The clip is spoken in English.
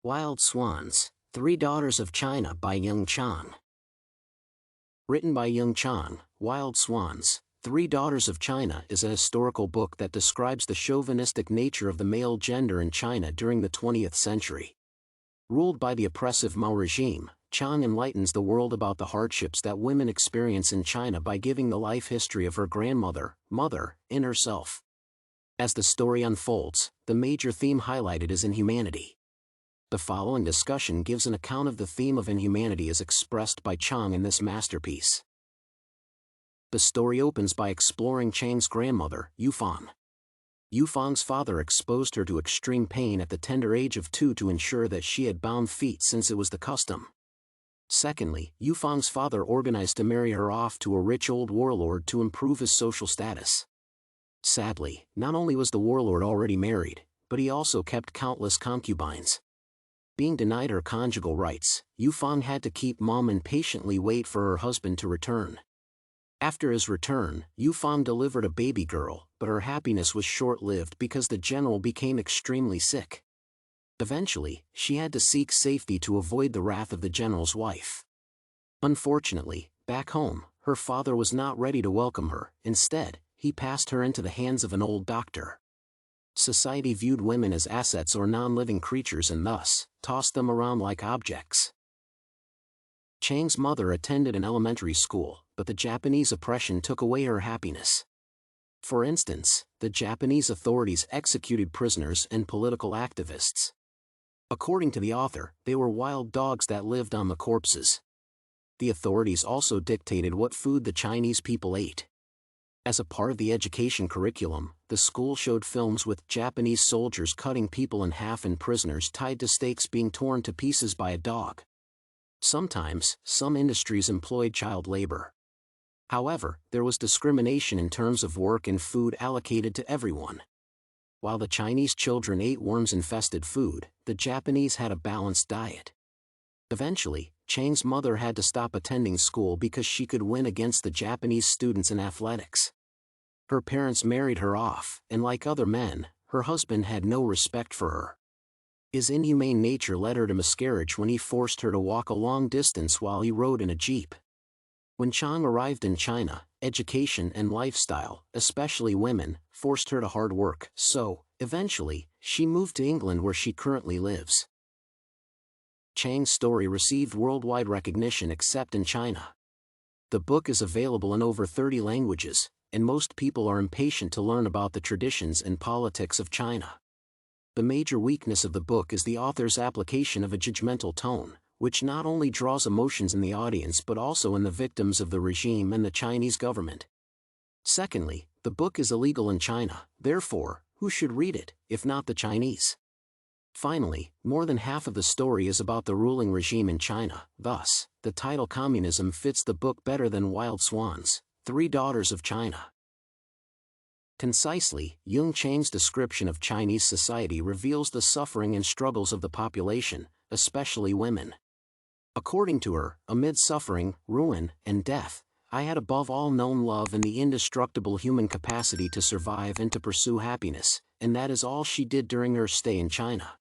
Wild Swans, Three Daughters of China by Jung Chang. Written by Jung Chang, Wild Swans, Three Daughters of China is a historical book that describes the chauvinistic nature of the male gender in China during the 20th century. Ruled by the oppressive Mao regime, Chang enlightens the world about the hardships that women experience in China by giving the life history of her grandmother, mother, and herself. As the story unfolds, the major theme highlighted is inhumanity. The following discussion gives an account of the theme of inhumanity as expressed by Chang in this masterpiece. The story opens by exploring Chang's grandmother, Yufang. Yufang's father exposed her to extreme pain at the tender age of 2 to ensure that she had bound feet since it was the custom. Secondly, Yufang's father organized to marry her off to a rich old warlord to improve his social status. Sadly, not only was the warlord already married, but he also kept countless concubines. Being denied her conjugal rights, Yufang had to keep mum and patiently wait for her husband to return. After his return, Yufang delivered a baby girl, but her happiness was short-lived because the general became extremely sick. Eventually, she had to seek safety to avoid the wrath of the general's wife. Unfortunately, back home, her father was not ready to welcome her. Instead, he passed her into the hands of an old doctor. Society viewed women as assets or non-living creatures and thus tossed them around like objects. Chang's mother attended an elementary school, but the Japanese oppression took away her happiness. For instance, the Japanese authorities executed prisoners and political activists. According to the author, they were wild dogs that lived on the corpses. The authorities also dictated what food the Chinese people ate. As a part of the education curriculum, the school showed films with Japanese soldiers cutting people in half and prisoners tied to stakes being torn to pieces by a dog. Sometimes, some industries employed child labor. However, there was discrimination in terms of work and food allocated to everyone. While the Chinese children ate worms-infested food, the Japanese had a balanced diet. Eventually, Chang's mother had to stop attending school because she could win against the Japanese students in athletics. Her parents married her off, and like other men, her husband had no respect for her. His inhumane nature led her to miscarriage when he forced her to walk a long distance while he rode in a jeep. When Chang arrived in China, education and lifestyle, especially women, forced her to hard work, so, eventually, she moved to England where she currently lives. Chang's story received worldwide recognition except in China. The book is available in over 30 languages, and most people are impatient to learn about the traditions and politics of China. The major weakness of the book is the author's application of a judgmental tone, which not only draws emotions in the audience but also in the victims of the regime and the Chinese government. Secondly, the book is illegal in China, therefore, who should read it, if not the Chinese? Finally, more than half of the story is about the ruling regime in China, thus, the title Communism fits the book better than Wild Swans, Three Daughters of China. Concisely, Jung Chang's description of Chinese society reveals the suffering and struggles of the population, especially women. According to her, amid suffering, ruin, and death, I had above all known love and the indestructible human capacity to survive and to pursue happiness, and that is all she did during her stay in China.